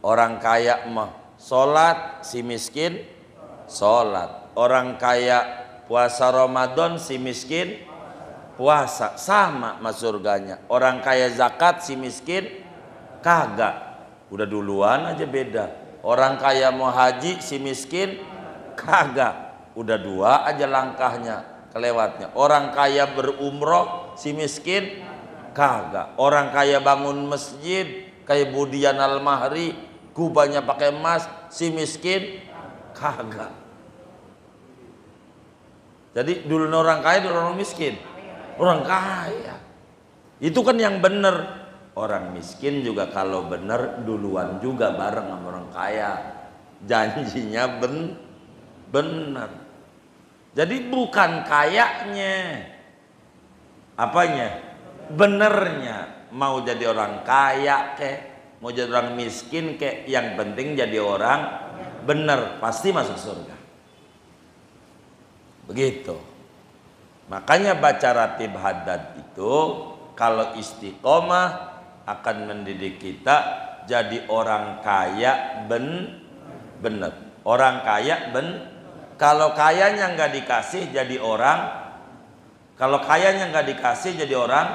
Orang kaya mah sholat, si miskin sholat. Orang kaya puasa Ramadan, si miskin puasa, sama masuk surganya. Orang kaya zakat, si miskin kagak. Udah duluan aja beda. Orang kaya mau haji, si miskin kagak. Udah dua aja langkahnya kelewatnya. Orang kaya berumroh, si miskin kagak. Orang kaya bangun masjid kayak Budian Al-Mahri, kubahnya pakai emas, si miskin kagak. Jadi dulu orang kaya, dulu orang miskin. Orang kaya itu kan yang bener. Orang miskin juga kalau bener duluan juga bareng sama orang kaya. Janjinya bener. Jadi bukan kayaknya, apanya? Benernya. Mau jadi orang kaya kek, mau jadi orang miskin kek, yang penting jadi orang bener, pasti masuk surga. Begitu. Makanya baca ratib haddad itu kalau istiqomah akan mendidik kita jadi orang kaya bener. Orang kaya kalau kayanya nggak dikasih jadi orang, kalau kayanya nggak dikasih jadi orang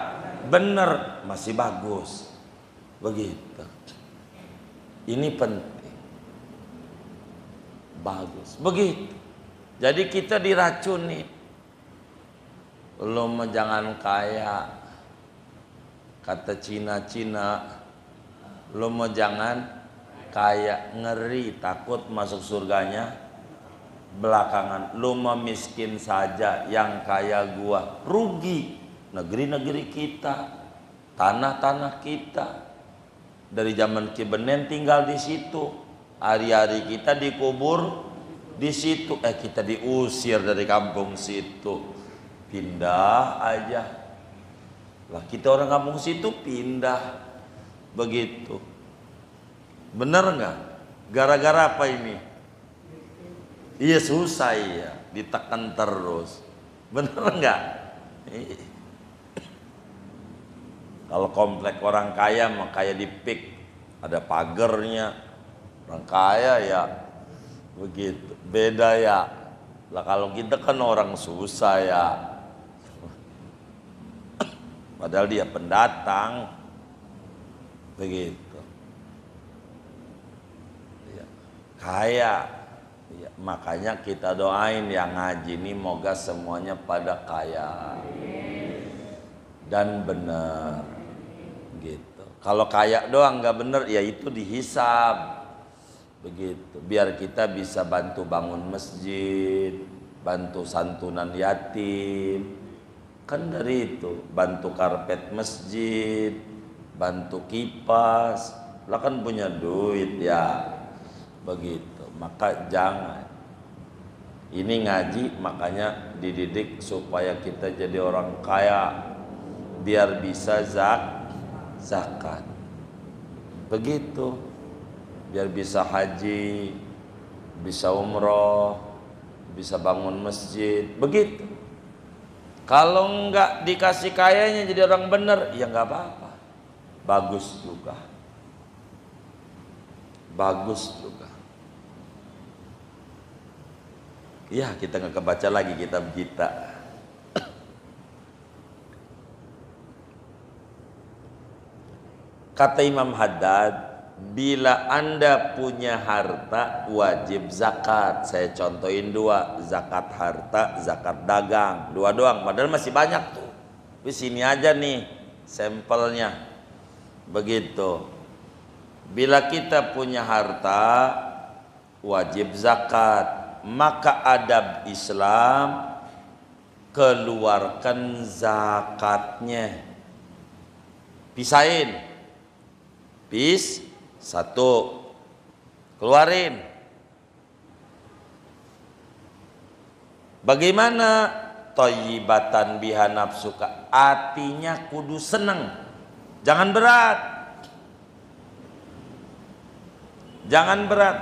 bener, masih bagus. Begitu. Ini penting. Bagus. Begitu. Jadi kita diracuni. Lo mah jangan kaya, kata Cina-Cina. Lo mah jangan kaya, ngeri, takut masuk surganya belakangan. Lo mah miskin saja, yang kaya gua. Rugi negeri-negeri kita, tanah-tanah kita. Dari zaman Kibenen tinggal di situ, hari-hari kita dikubur di situ. Kita diusir dari kampung situ. Pindah aja lah, kita orang kampung situ pindah. Begitu. Bener nggak? Gara-gara apa ini? Iya susah ya, ditekan terus. Bener nggak? Kalau komplek orang kaya mah kayak di PIK, ada pagernya. Orang kaya ya begitu. Beda ya. Lah kalau kita kan orang susah ya. Padahal dia pendatang. Begitu. Ya. Kaya. Ya, makanya kita doain yang ngaji ini moga semuanya pada kaya dan benar. Gitu. Kalau kaya doang nggak bener, ya itu dihisab. Begitu. Biar kita bisa bantu bangun masjid, bantu santunan yatim. Kan dari itu, bantu karpet masjid, bantu kipas. Lah kan punya duit ya. Begitu. Maka jangan. Ini ngaji makanya dididik supaya kita jadi orang kaya, biar bisa zakat. Begitu. Biar bisa haji, bisa umroh, bisa bangun masjid. Begitu. Kalau enggak dikasih kayanya jadi orang bener, ya enggak apa-apa. Bagus juga. Bagus juga. Ya, kita nggak kebaca lagi kitab kita. Kata Imam Haddad, bila Anda punya harta wajib zakat. Saya contohin dua, zakat harta, zakat dagang. Dua doang, padahal masih banyak tuh. Di sini aja nih sampelnya. Begitu. Bila kita punya harta wajib zakat. Maka adab Islam keluarkan zakatnya. Pisahin. Satu, keluarin. Bagaimana? Thayyibatan biha nafsuka. Hatinya kudu seneng. Jangan berat. Jangan berat.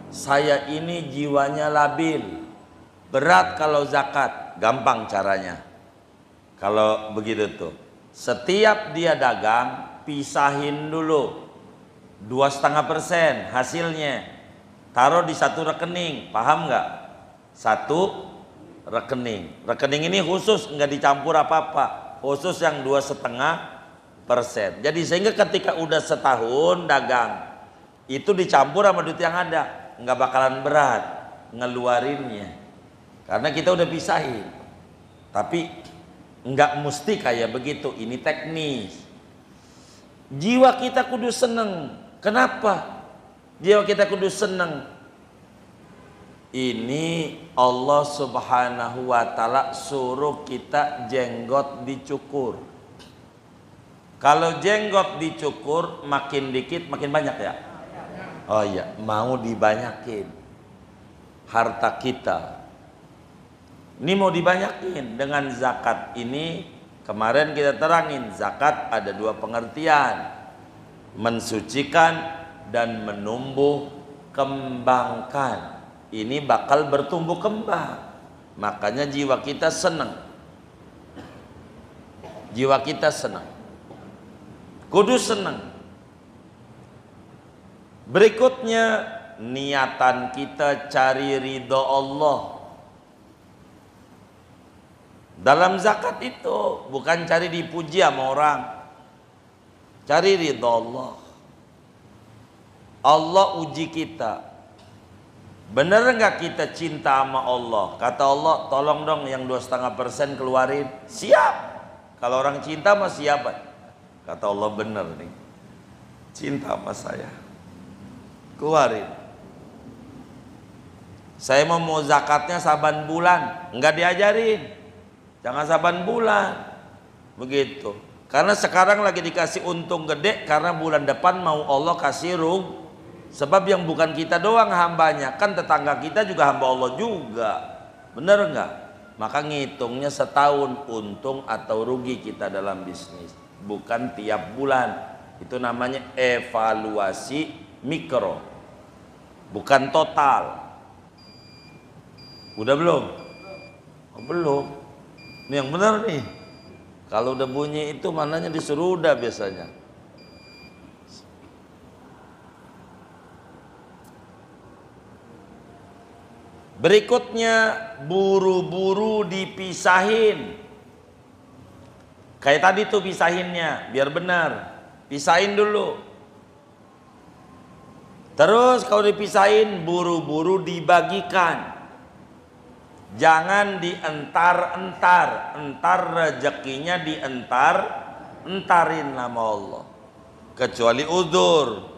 saya ini jiwanya labil, berat kalau zakat. Gampang caranya. Kalau begitu tuh, setiap dia dagang, pisahin dulu 2,5% hasilnya, taruh di satu rekening. Paham nggak? Satu rekening. Rekening ini khusus, nggak dicampur apa-apa, khusus yang 2,5%. Jadi sehingga ketika udah setahun dagang, itu dicampur sama duit yang ada, nggak bakalan berat ngeluarinnya, karena kita udah pisahin. Tapi nggak mesti kayak begitu, ini teknis. Jiwa kita kudu seneng. Kenapa jiwa kita kudu seneng? Ini Allah Subhanahu wa ta'ala suruh kita jenggot dicukur. Kalau jenggot dicukur makin dikit makin banyak ya? Oh iya, mau dibanyakin harta kita. Ini mau dibanyakin dengan zakat ini. Kemarin kita terangin, zakat ada dua pengertian, mensucikan dan menumbuh kembangkan. Ini bakal bertumbuh kembang, makanya jiwa kita senang. Jiwa kita senang, kudu senang. Berikutnya, niatan kita cari ridho Allah. Dalam zakat itu bukan cari dipuji sama orang, cari ridho Allah. Allah uji kita, bener nggak kita cinta sama Allah? Kata Allah, tolong dong yang 2,5% keluarin. Siap. Kalau orang cinta mah siap. Kata Allah, bener nih, cinta sama saya, keluarin. Saya mau zakatnya saban bulan, nggak diajarin. Jangan saban bulan, begitu. Karena sekarang lagi dikasih untung gede, karena bulan depan mau Allah kasih rugi. Sebab yang bukan kita doang hambanya, kan tetangga kita juga hamba Allah juga. Bener nggak? Maka ngitungnya setahun untung atau rugi kita dalam bisnis, bukan tiap bulan. Itu namanya evaluasi mikro, bukan total. Udah belum? Oh, belum. Ini yang benar nih. Kalau udah bunyi itu mananya disuruh udah biasanya. Berikutnya, buru-buru dipisahin. Kayak tadi tuh pisahinnya, biar benar. Pisahin dulu. Terus kalau dipisahin, buru-buru dibagikan. Jangan dientar-entar, entar rezekinya entarin nama Allah. Kecuali udzur.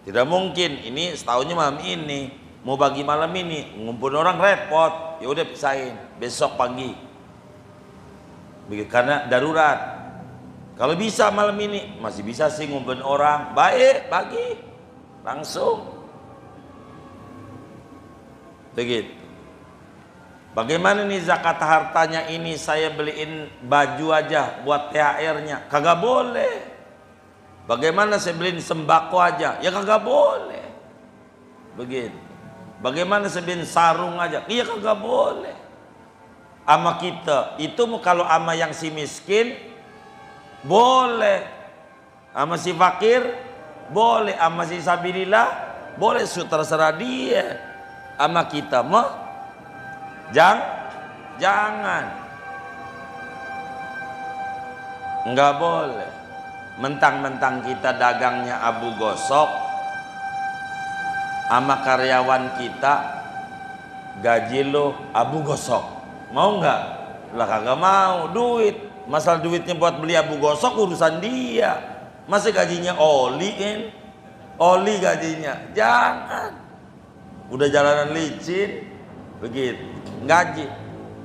Tidak mungkin, ini setahunnya malam ini, mau bagi malam ini, ngumpul orang repot. Ya udah pisahin, besok pagi. Begitu, karena darurat. Kalau bisa malam ini, masih bisa sih ngumpulin orang, baik bagi langsung. Begitu. Bagaimana nih zakat hartanya ini saya beliin baju aja buat THR-nya? Kagak boleh. Bagaimana saya beliin sembako aja? Ya kagak boleh. Begitu. Bagaimana saya beliin sarung aja? Ya kagak boleh. Ama kita itu kalau ama yang si miskin boleh, ama si fakir boleh, ama si sabilillah boleh, terserah dia. Ama kita mah jangan, nggak boleh. Mentang-mentang kita dagangnya Abu Gosok, sama karyawan kita gaji lo Abu Gosok, mau nggak? Lah kagak mau, duit. Masalah duitnya buat beli Abu Gosok urusan dia. Masa gajinya oli kan? Oli gajinya, jangan. Udah jalanan licin, begitu. Gaji,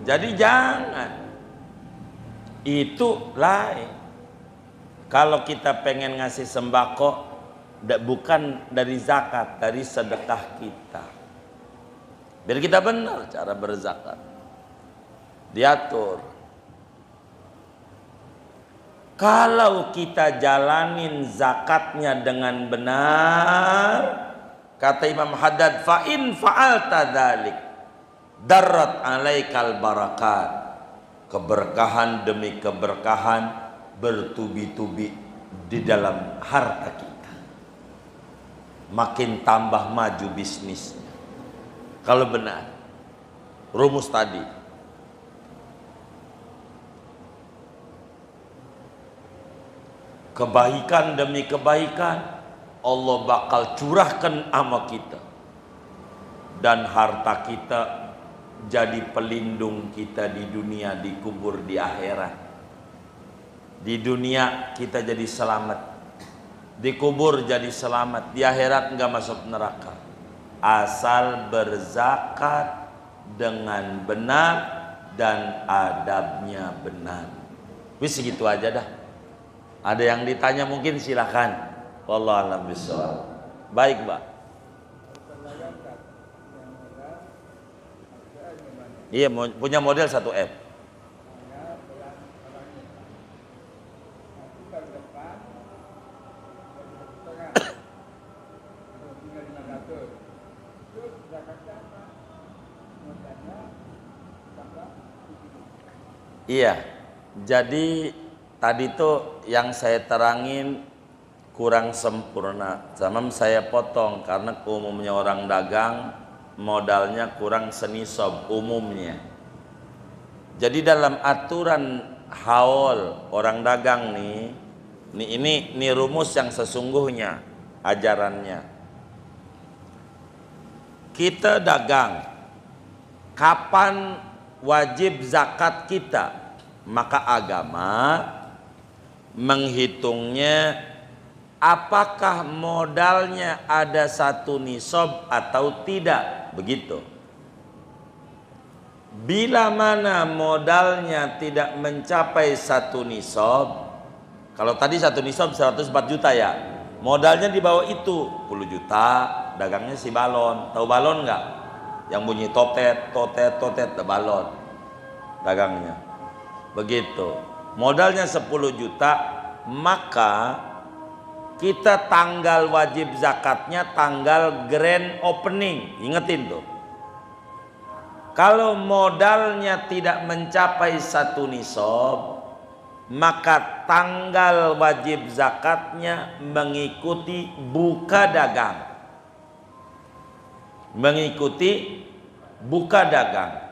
jadi jangan. Itu lain. Kalau kita pengen ngasih sembako, bukan dari zakat, dari sedekah kita. Biar kita benar cara berzakat, diatur. Kalau kita jalanin zakatnya dengan benar, Kata Imam Haddad, fa in fa'alta dzalik darrat alaikal barakat. Keberkahan demi keberkahan bertubi-tubi di dalam harta kita. Makin tambah maju bisnisnya. Kalau benar rumus tadi, kebaikan demi kebaikan Allah bakal curahkan ama kita, dan harta kita jadi pelindung kita di dunia, dikubur di akhirat. Di dunia kita jadi selamat, dikubur jadi selamat, di akhirat enggak masuk neraka. Asal berzakat dengan benar dan adabnya benar. Wis segitu aja dah. Ada yang ditanya mungkin silakan. Wallahu a'lam bishawab. Baik, Mbak. Iya, punya model 1M. Iya, jadi tadi tuh yang saya terangin kurang sempurna. Zaman saya potong karena umumnya orang dagang modalnya kurang senisab umumnya. Jadi dalam aturan haul orang dagang nih, ini rumus yang sesungguhnya ajarannya. Kita dagang, kapan wajib zakat kita? Maka agama menghitungnya apakah modalnya ada 1 nisab atau tidak, begitu. Bila mana modalnya tidak mencapai 1 nisab, kalau tadi 1 nisab 104 juta ya, modalnya di bawah itu 10 juta, dagangnya si balon. Tahu balon nggak? Yang bunyi totet, totet, totet, balon dagangnya. Begitu. Modalnya 10 juta, maka kita tanggal wajib zakatnya tanggal grand opening. Ingetin tuh. Kalau modalnya tidak mencapai 1 nisab, maka tanggal wajib zakatnya mengikuti buka dagang. Mengikuti buka dagang.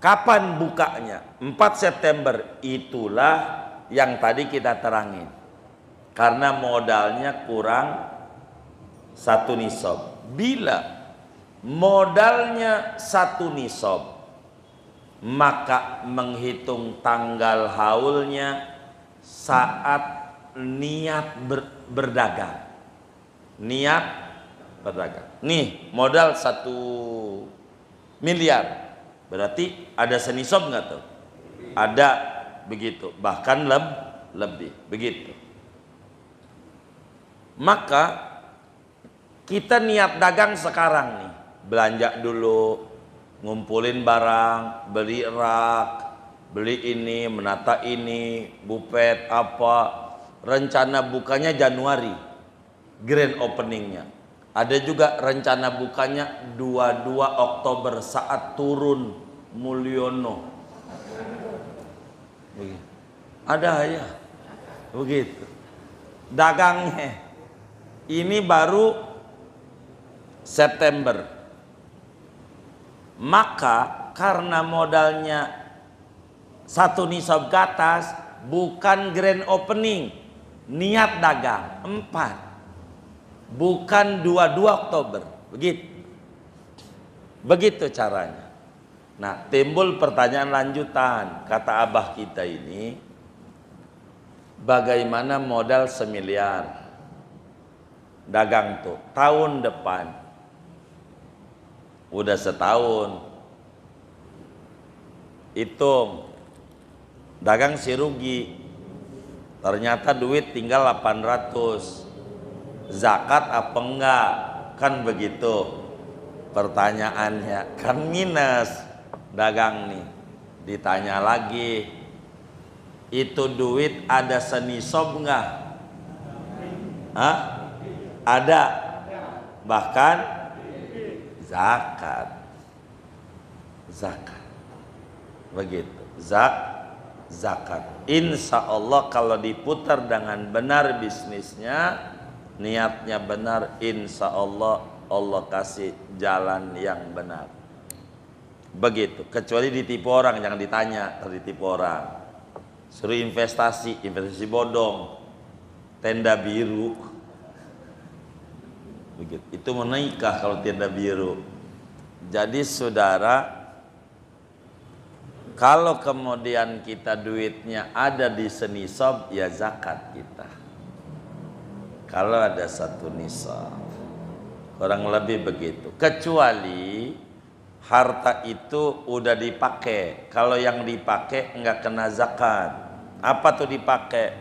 Kapan bukanya? 4 September. Itulah yang tadi kita terangin. Karena modalnya kurang 1 nisab. Bila modalnya 1 nisab, maka menghitung tanggal haulnya saat niat berdagang. Niat berdagang. Nih modal 1 miliar. Berarti ada senisab nggak tuh? Ada, begitu. Bahkan lebih, begitu. Maka kita niat dagang sekarang nih, belanja dulu, ngumpulin barang, beli rak, beli ini, menata ini, bufet apa. Rencana bukanya Januari, grand openingnya. Ada juga rencana bukanya 22 Oktober saat turun Mulyono. Ada ya, begitu. Dagangnya ini baru September. Maka karena modalnya 1 nisab ke atas, bukan grand opening, niat dagang 4. Bukan 22 Oktober, begitu. Begitu caranya. Nah, timbul pertanyaan lanjutan. Kata abah kita ini, bagaimana modal 1 miliar dagang tuh tahun depan? Udah setahun. Hitung. Dagang si rugi. Ternyata duit tinggal 800. Zakat apa enggak? Kan begitu pertanyaannya. Kan minus dagang nih. Ditanya lagi, itu duit ada senisab enggak? Hah? Ada. bahkan zakat. Begitu. Zakat. Insya Allah kalau diputar dengan benar bisnisnya, niatnya benar, insya Allah Allah kasih jalan yang benar. Begitu. Kecuali ditipu orang, jangan ditanya, ditipu orang. Suruh investasi bodong, tenda biru. Begitu. Itu menikah kalau tenda biru. Jadi saudara, kalau kemudian kita duitnya ada di senisab, ya zakat kita. Kalau ada satu nisab, kurang lebih begitu. Kecuali harta itu udah dipakai. Kalau yang dipakai enggak kena zakat. Apa tuh dipakai?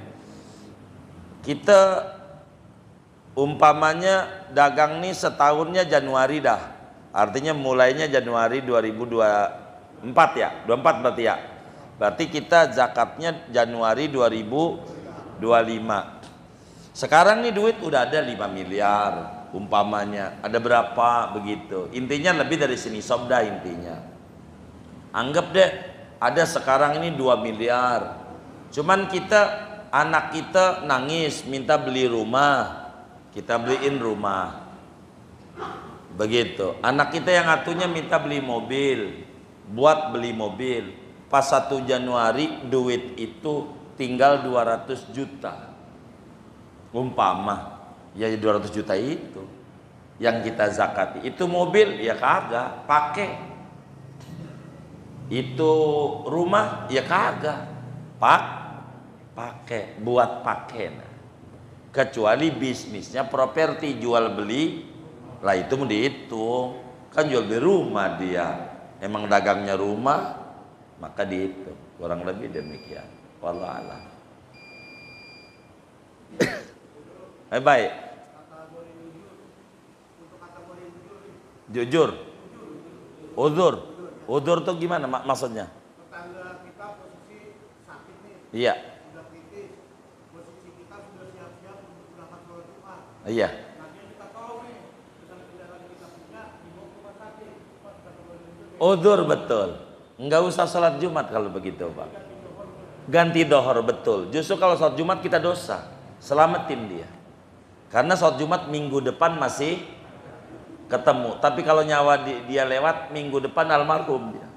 Kita umpamanya dagang nih setahunnya Januari dah. Artinya mulainya Januari 2024 ya, 24 berarti ya. Berarti kita zakatnya Januari 2025. Sekarang nih duit udah ada 5 miliar umpamanya. Ada berapa begitu. Intinya lebih dari sini sobda intinya. Anggap deh ada sekarang ini 2 miliar. Cuman anak kita nangis minta beli rumah. Kita beliin rumah. Begitu. Anak kita yang atunya minta beli mobil. Buat beli mobil, pas 1 Januari duit itu tinggal 200 juta umpama, ya 200 juta itu yang kita zakati. Itu mobil ya kagak pakai, itu rumah ya kagak pakai, buat pakai. Kecuali bisnisnya properti jual beli, lah itu mau dihitung, kan jual beli rumah dia. Emang dagangnya rumah, maka dihitung. Kurang lebih demikian. Wallahu a'lam. Baik. Jujur. Uzur tuh gimana maksudnya? Tetangga kita posisi sakit nih. Iya. Sudah kritis. Posisi kita sudah siap-siap untuk berangkat sholat Jumat. Iya. Udzur betul. Enggak usah sholat Jumat kalau begitu, Pak. Ganti dohor betul. Justru kalau sholat Jumat kita dosa. Selamatin dia. Karena sholat Jumat minggu depan masih ketemu. Tapi kalau nyawa dia lewat, minggu depan almarhum dia.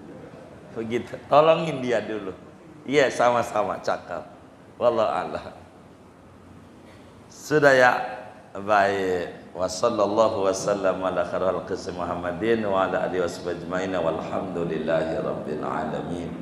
Begitu. Tolongin dia dulu. Iya, sama-sama cakap. Wallahu a'lam. Sudah ya. Baik. Wa sallallahu wasallam ala khairil qism Muhammadin wa ala alihi washabbihi ajmain walhamdulillahi rabbil alamin.